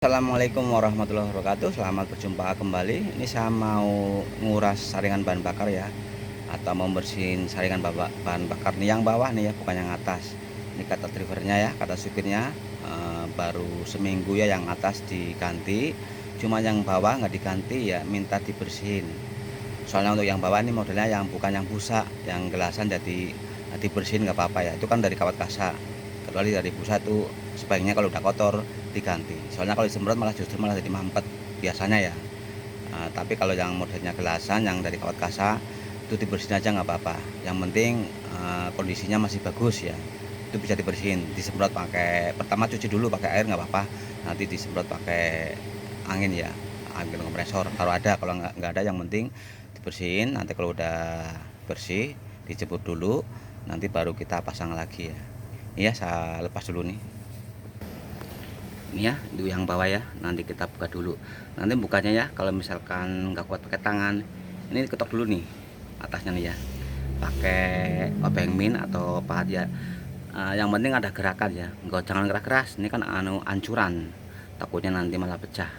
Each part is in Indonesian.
Assalamualaikum warahmatullahi wabarakatuh. Selamat berjumpa kembali. Ini saya mau nguras saringan bahan bakar ya, atau membersihin saringan bahan bakar nih yang bawah nih ya, bukan yang atas. Ini kata drivernya ya, kata supirnya baru seminggu ya yang atas diganti, cuma yang bawah nggak diganti ya, minta dibersihin. Soalnya untuk yang bawah ini modelnya yang bukan yang busa, yang gelasan, jadi dibersihin nggak apa-apa ya. Itu kan dari kawat kasa. Kecuali dari busa itu sebaiknya kalau udah kotor diganti. Soalnya kalau disemprot malah justru malah jadi mampet biasanya ya. Tapi kalau yang modelnya gelasan yang dari kawat kasa itu dibersihin aja nggak apa-apa. Yang penting kondisinya masih bagus ya. Itu bisa dibersihin. Disemprot pakai, pertama cuci dulu pakai air nggak apa-apa. Nanti disemprot pakai angin ya, angin kompresor kalau ada. Kalau nggak ada, yang penting dibersihin. Nanti kalau udah bersih dijemur dulu, nanti baru kita pasang lagi ya. Iya, saya lepas dulu nih. Ini ya, itu yang bawah ya. Nanti kita buka dulu. Nanti bukanya ya, kalau misalkan nggak kuat pakai tangan, ini ketok dulu nih atasnya nih ya. Pakai obeng min atau pahat ya. Yang penting ada gerakan ya. Nggak, jangan keras keras. Ini kan ancuran. Takutnya nanti malah pecah.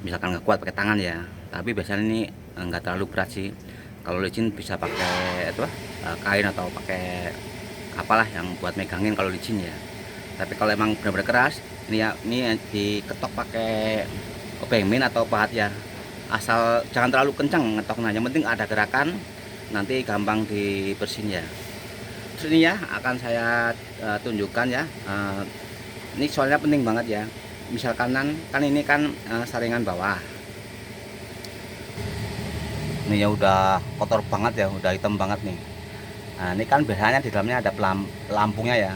Misalkan nggak kuat pakai tangan ya. Tapi biasanya ini nggak terlalu berat sih. Kalau licin bisa pakai itu kain atau pakai apalah yang buat megangin kalau licin ya. Tapi kalau emang benar-benar keras, ini ya, ini diketok pakai obeng min atau pahat ya. Asal jangan terlalu kencang ngetoknya, yang penting ada gerakan, nanti gampang dibersihin ya. Terus ini ya akan saya tunjukkan ya. Ini soalnya penting banget ya. Misalkan kan ini kan saringan bawah. Ini ya udah kotor banget ya, udah hitam banget nih. Nah, ini kan biasanya di dalamnya ada pelampungnya ya.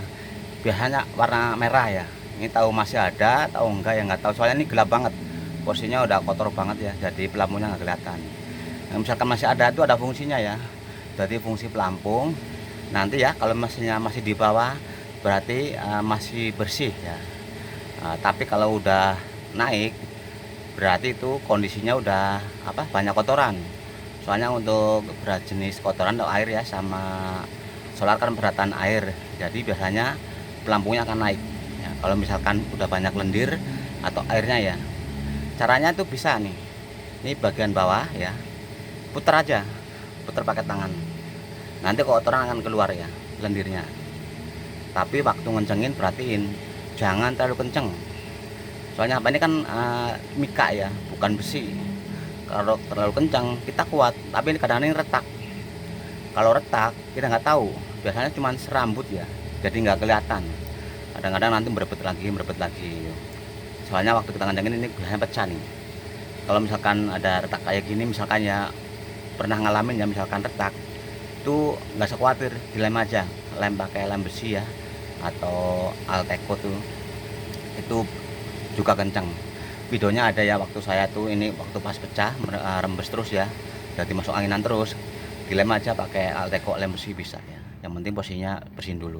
Biasanya warna merah ya. Ini tahu masih ada, tahu enggak ya nggak tahu. Soalnya ini gelap banget. Posisinya udah kotor banget ya. Jadi pelampungnya nggak kelihatan. Nah, misalkan masih ada, itu ada fungsinya ya. Jadi fungsi pelampung. Nanti ya kalau mesinnya masih di bawah, berarti masih bersih ya. Tapi kalau udah naik, berarti itu kondisinya udah banyak kotoran. Soalnya untuk berat jenis kotoran atau air ya, sama solar kan beratan air, jadi biasanya pelampungnya akan naik ya, kalau misalkan udah banyak lendir atau airnya ya. Caranya tuh bisa nih, ini bagian bawah ya, putar aja, putar pakai tangan, nanti kotoran akan keluar ya, lendirnya. Tapi waktu ngencengin perhatiin jangan terlalu kenceng, soalnya ini kan mika ya, bukan besi. Kalau terlalu kencang kita kuat, tapi ini kadang-kadang retak. Kalau retak kita nggak tahu, biasanya cuma serambut ya, jadi nggak kelihatan. Kadang-kadang nanti merebet lagi. Soalnya waktu kita ngencangin ini biasanya pecah nih. Kalau misalkan ada retak kayak gini, misalkan ya pernah ngalamin ya, misalkan retak itu nggak usah khawatir, dilem aja, lem pakai lem besi ya, atau Alteco tuh, itu juga kencang. Videonya ada ya, waktu saya tuh ini waktu pas pecah rembes terus ya, jadi masuk anginan terus, dilem aja pakai Alteco lem besi bisa ya. Yang penting posisinya bersihin dulu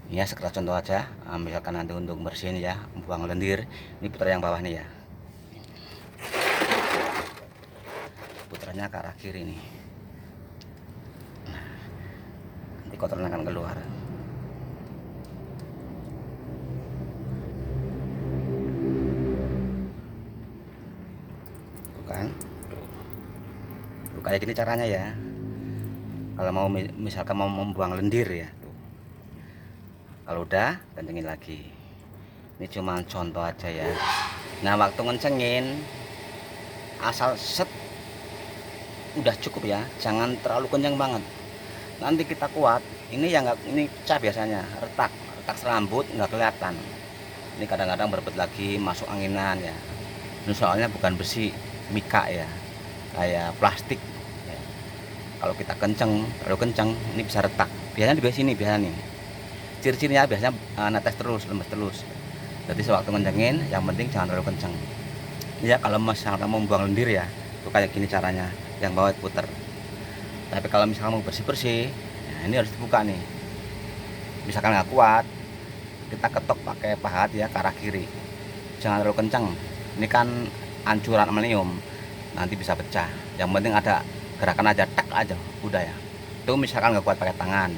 ya. Sekedar contoh aja. Misalkan nanti untuk bersihin ya, buang lendir, ini putar yang bawah nih ya, putarnya ke arah kiri nih. Nah, nanti kotoran akan keluar. Kan tuh, kayak gini caranya ya, kalau mau misalkan mau membuang lendir ya tuh. Kalau udah kencengin lagi. Ini cuma contoh aja ya. Nah, waktu ngencengin asal set udah cukup ya, jangan terlalu kenceng banget, nanti kita kuat ini ya nggak, ini pecah biasanya, retak serambut nggak kelihatan. Ini kadang-kadang berebet lagi, masuk anginan ya. Ini soalnya bukan besi, mika ya, kayak plastik ya. Kalau kita terlalu kenceng ini bisa retak. Biasanya di sini biasa nih ciri-cirinya, biasanya netes terus, lemes terus. Jadi sewaktu ngencengin yang penting jangan terlalu kenceng ya. Kalau misalkan mau buang lendir ya, itu kayak gini caranya, yang bawah puter. Tapi kalau misalkan mau bersih ya, ini harus dibuka nih. Misalkan nggak kuat, kita ketok pakai pahat ya ke arah kiri, jangan terlalu kenceng. Ini kan ancuran aluminium, nanti bisa pecah. Yang penting ada gerakan aja, tak aja udah ya. Itu misalkan nggak kuat pakai tangan.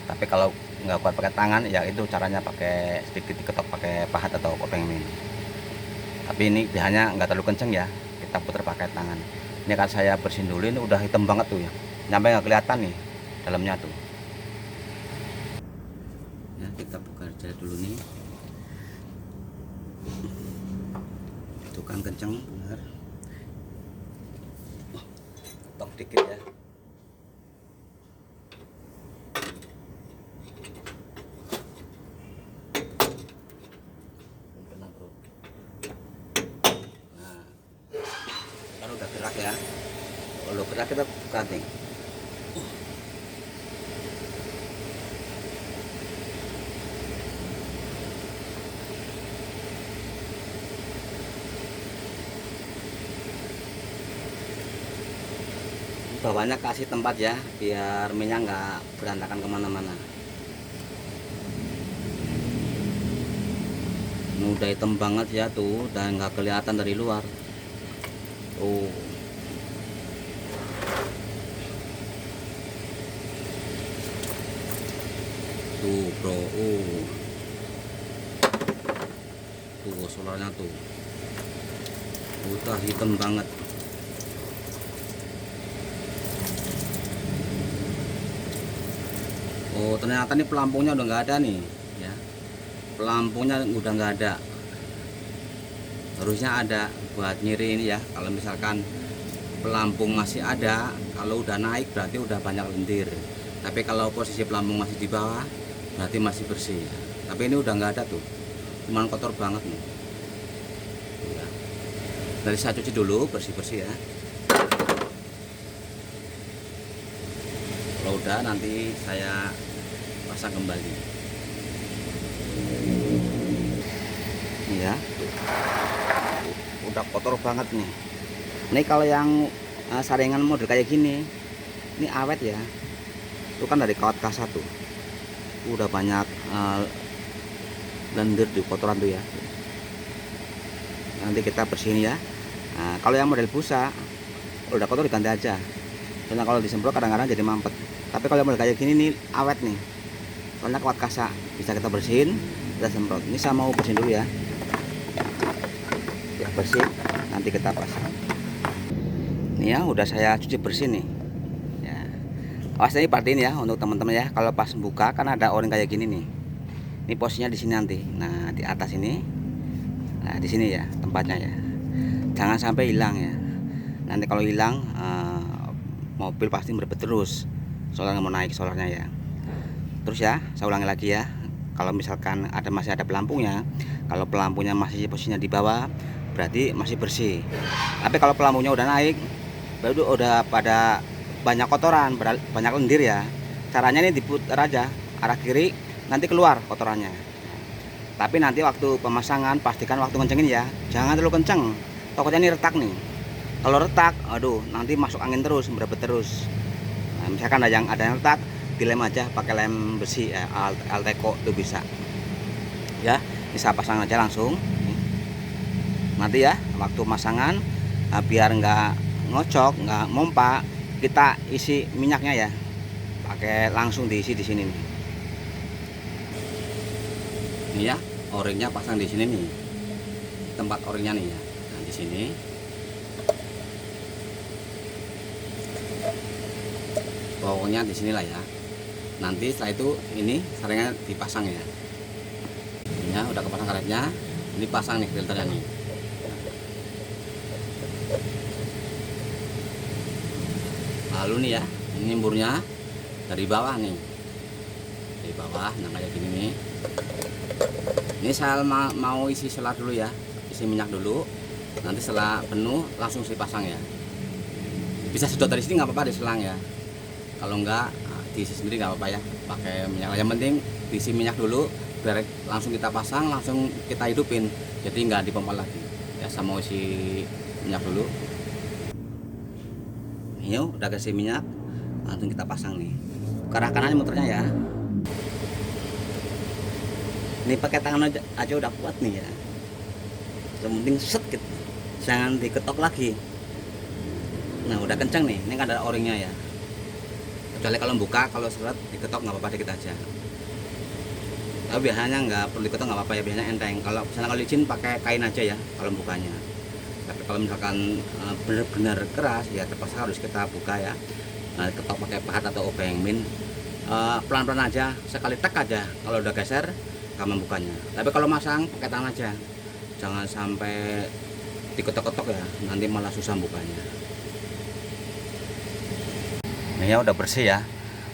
Tapi kalau nggak kuat pakai tangan ya, itu caranya pakai sedikit diketok pakai pahat atau kopeng mini. Tapi ini biasanya nggak terlalu kenceng ya, kita putar pakai tangan. Ini kan saya bersihin dulu, ini udah hitam banget tuh ya, nyampe nggak kelihatan nih dalamnya tuh ya. Kita buka aja dulu nih, itu kan kenceng bener, ketok dikit ya. Kalau udah gerak ya, kalau gerak kita cutting. Bawahnya kasih tempat ya, biar minyak nggak berantakan kemana-mana. Ini udah hitam banget ya tuh, dan nggak kelihatan dari luar. Tuh. Tuh bro, tuh solarnya tuh udah hitam banget. Oh ternyata nih pelampungnya udah nggak ada nih ya, pelampungnya udah nggak ada. Harusnya ada buat nyiri ini ya, kalau misalkan pelampung masih ada, kalau udah naik berarti udah banyak lendir. Tapi kalau posisi pelampung masih di bawah berarti masih bersih. Tapi ini udah nggak ada tuh, cuman kotor banget nih. Dari saya cuci dulu bersih-bersih ya. Kalau udah nanti saya pasang kembali. Ya, udah kotor banget nih. Ini kalau yang saringan model kayak gini, ini awet ya. Itu kan dari kawat K1. Udah banyak lendir di kotoran tuh ya. Nanti kita bersihin ya. Nah, kalau yang model busa, udah kotor diganti aja. Soalnya kalau disemprot kadang-kadang jadi mampet. Tapi kalau model kayak gini nih awet nih. Soalnya kawat kasa bisa kita bersihin, kita semprot. Ini saya mau bersihin dulu ya. Ya bersih, nanti kita pasang. Ini ya udah saya cuci bersih nih. Ya. Awas ini perhatiin ya untuk teman-teman ya. Kalau pas buka kan ada o-ring kayak gini nih. Ini posisinya di sini nanti. Nah di atas ini, nah di sini ya tempatnya ya. Jangan sampai hilang ya. Nanti kalau hilang mobil pasti berebut terus. Soalnya mau naik solarnya ya. Terus ya, saya ulangi lagi ya. Kalau misalkan masih ada pelampungnya, kalau pelampungnya masih posisinya di bawah, berarti masih bersih. Tapi kalau pelampungnya udah naik, berarti udah pada banyak kotoran, banyak lendir ya. Caranya ini diputar aja arah kiri, nanti keluar kotorannya. Tapi nanti waktu pemasangan pastikan waktu kencengin ya, jangan terlalu kenceng. Takutnya ini retak nih. Kalau retak, aduh, nanti masuk angin terus, berebut terus. Nah, misalkan ada yang retak, dilem aja pakai lem besi ya, Alteco itu bisa. Ya, bisa pasang aja langsung. Nanti ya, waktu pemasangan biar nggak ngocok, nggak mompa, kita isi minyaknya ya. Pakai langsung diisi di sini nih. Ini ya, o-ringnya pasang di sini nih. Tempat o-ringnya nih ya. Nah, di sini. Pokoknya di sinilah ya. Nanti setelah itu ini saringan dipasang ya. Ini ya, udah kepasang karetnya. Ini pasang nih filternya nih. Lalu nih ya, ini nyemburnya dari bawah nih. Dari bawah, nah kayak gini nih. Ini saya mau isi solar dulu ya. Isi minyak dulu. Nanti setelah penuh langsung saya pasang ya. Bisa sedot dari sini nggak apa-apa, diselang ya. Kalau enggak diisi sendiri nggak apa-apa ya, pakai minyak. Yang penting diisi minyak dulu biar langsung kita pasang, langsung kita hidupin, jadi nggak dipompa lagi ya. Saya mau isi minyak dulu. Yuk, udah kasih minyak, langsung kita pasang nih. Ke arah kanan muternya ya. Ini pakai tangan aja udah kuat nih ya. Yang penting set gitu, jangan diketok lagi. Nah udah kencang nih, ini kan ada o-ringnya ya. Kecuali kalau buka, kalau seret diketok nggak apa-apa, dikit aja. Tapi biasanya nggak perlu diketok, nggak apa-apa ya, biasanya enteng. Kalau misalnya kalau licin pakai kain aja ya kalau bukanya. Tapi kalau misalkan benar-benar keras ya terpaksa harus kita buka ya. Ketok pakai pahat atau obeng min. Pelan-pelan aja, sekali tek aja. Kalau udah geser gampang bukanya. Tapi kalau masang pakai tangan aja, jangan sampai diketok-ketok ya, nanti malah susah bukanya. Ini ya udah bersih ya.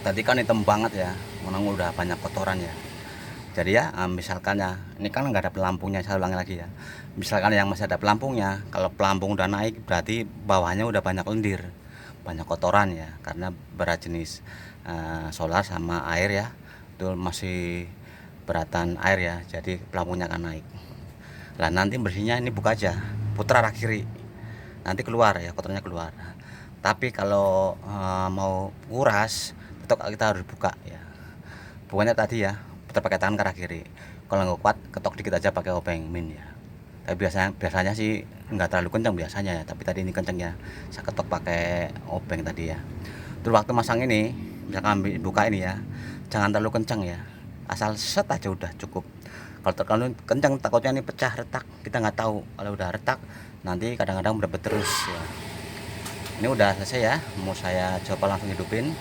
Tadi kan hitam banget ya, memang udah banyak kotoran ya. Jadi ya misalkan ya, ini kan nggak ada pelampungnya, saya ulangi lagi ya. Misalkan yang masih ada pelampungnya, kalau pelampung udah naik berarti bawahnya udah banyak lendir, banyak kotoran ya, karena berat jenis solar sama air ya, itu masih beratan air ya, jadi pelampungnya akan naik. Lah nanti bersihnya ini buka aja, putar arah kiri, nanti keluar ya, kotornya keluar. Tapi kalau mau nguras, tetap kita harus buka ya. Bukanya tadi ya, putar pakai tangan ke arah kiri. Kalau nggak kuat, ketok dikit aja pakai obeng min ya. Tapi biasanya sih nggak terlalu kencang biasanya ya, tapi tadi ini kencang ya, saya ketok pakai obeng tadi ya. Terus waktu masang ini, misalkan buka ini ya, jangan terlalu kencang ya, asal set aja udah cukup. Kalau terlalu kencang takutnya ini pecah retak, kita nggak tahu. Kalau udah retak nanti kadang-kadang berebet terus ya. Ini udah selesai ya, mau saya coba langsung hidupin.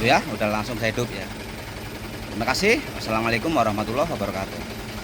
Ya udah langsung saya hidup ya. Terima kasih. Assalamualaikum warahmatullahi wabarakatuh.